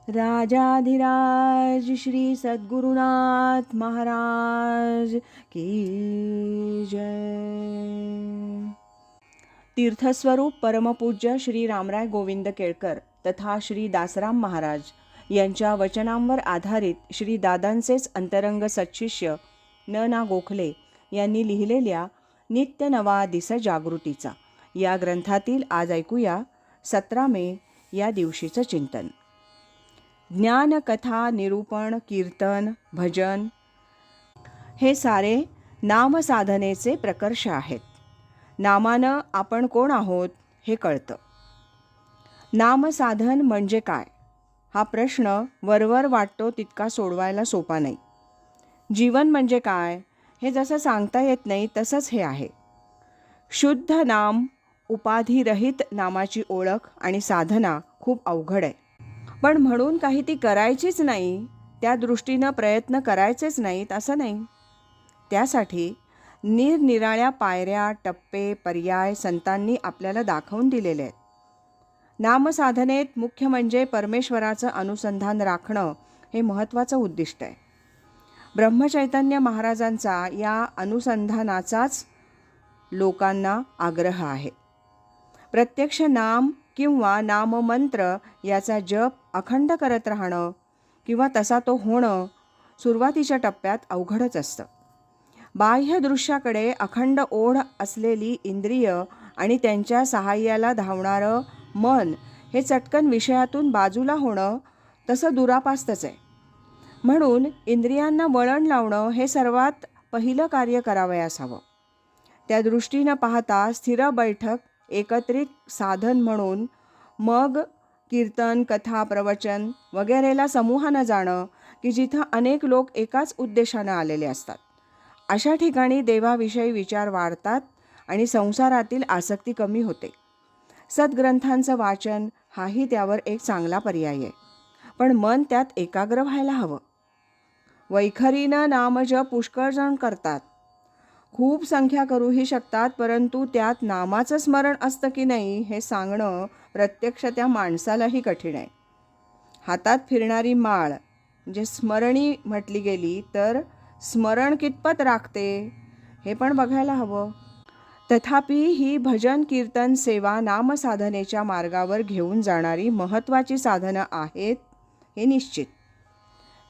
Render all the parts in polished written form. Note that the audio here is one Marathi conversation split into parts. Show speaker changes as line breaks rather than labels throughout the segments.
राजाधिराज श्री सद्गुरुनाथ महाराज की जय। तीर्थस्वरूप परमपूज्य श्री रामराय गोविंद केळकर तथा श्री दासराम महाराज यांच्या वचनांवर आधारित श्री दादांचेच अंतरंग सत्शिष्य न. गोखले यांनी लिहिलेल्या नित्य नवा दिस जागृतीचा या ग्रंथातील आज ऐकूया 17 मे या दिवशीचं चिंतन. ज्ञान, कथा, निरूपण, कीर्तन, भजन हे सारे नामसाधनेचे प्रकर्ष आहेत. नामानं आपण कोण आहोत हे कळतं. नामसाधन म्हणजे काय हा प्रश्न वरवर वाटतो तितका सोडवायला सोपा नाही. जीवन म्हणजे काय हे जसं सांगता येत नाही तसंच हे आहे. शुद्ध नाम, उपाधिरहित नामाची ओळख आणि साधना खूप अवघड आहे. पण म्हणून काही ती करायचीच नाही, त्या दृष्टीनं प्रयत्न करायचेच नाहीत असं नाही. त्यासाठी निरनिराळ्या पायऱ्या, टप्पे, पर्याय संतांनी आपल्याला दाखवून दिलेले आहेत. नामसाधनेत मुख्य म्हणजे परमेश्वराचं अनुसंधान राखणं हे महत्त्वाचं उद्दिष्ट आहे. ब्रह्मचैतन्य महाराजांचा या अनुसंधानाचाच लोकांना आग्रह आहे. प्रत्यक्ष नाम किंवा नाममंत्र याचा जप अखंड करत राहणं किंवा तसा तो होणं सुरुवातीच्या टप्प्यात अवघडच असतं. बाह्य दृश्याकडे अखंड ओढ असलेली इंद्रिय आणि त्यांच्या सहाय्याला धावणारं मन हे चटकन विषयातून बाजूला होणं तसं दुरापास्तच आहे. म्हणून इंद्रियांना वळण लावणं हे सर्वात पहिलं कार्य करावयास हवं. त्या दृष्टीनं पाहता स्थिर बैठक एकत्रित साधन म्हणून मग कीर्तन, कथा, प्रवचन वगैरेला समूहानं जाणं की जिथं अनेक लोक एकाच उद्देशानं आलेले असतात. अशा ठिकाणी देवाविषयी विचार वाढतात आणि संसारातील आसक्ती कमी होते. सद्ग्रंथांचं वाचन हाही त्यावर एक चांगला पर्याय आहे. पण मन त्यात एकाग्र व्हायला हवं. वैखरीनं नामजप पुष्कळ जण करतात, खूप संख्या करूही शकतात, परंतु त्यात नामाचं स्मरण असतं की नाही हे सांगणं प्रत्यक्ष त्या माणसालाही कठीण आहे. हातात फिरणारी माळ म्हणजे स्मरणी म्हटली गेली तर स्मरण कितपत राखते हे पण बघायला हवं. तथापि ही भजन, कीर्तन, सेवा नामसाधनेच्या मार्गावर घेऊन जाणारी महत्त्वाची साधनं आहेत हे निश्चित.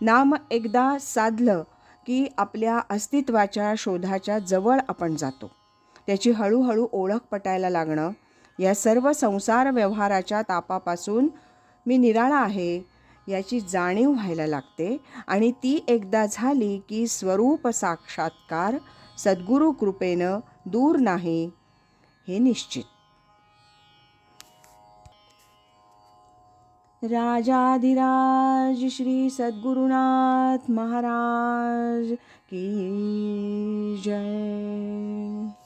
नाम एकदा साधलं की आपल्या अस्तित्वाच्या शोधाच्या जवळ आपण जातो. त्याची हळूहळू ओळख पटायला लागणं, या सर्व संसार व्यवहाराच्या तापापासून मी निराळा आहे याची जाणीव व्हायला लागते आणि ती एकदा झाली की स्वरूप साक्षात्कार सद्गुरू कृपेनं दूर नाही हे निश्चित. राजाधिराज श्री सद्गुरुनाथ महाराज की जय.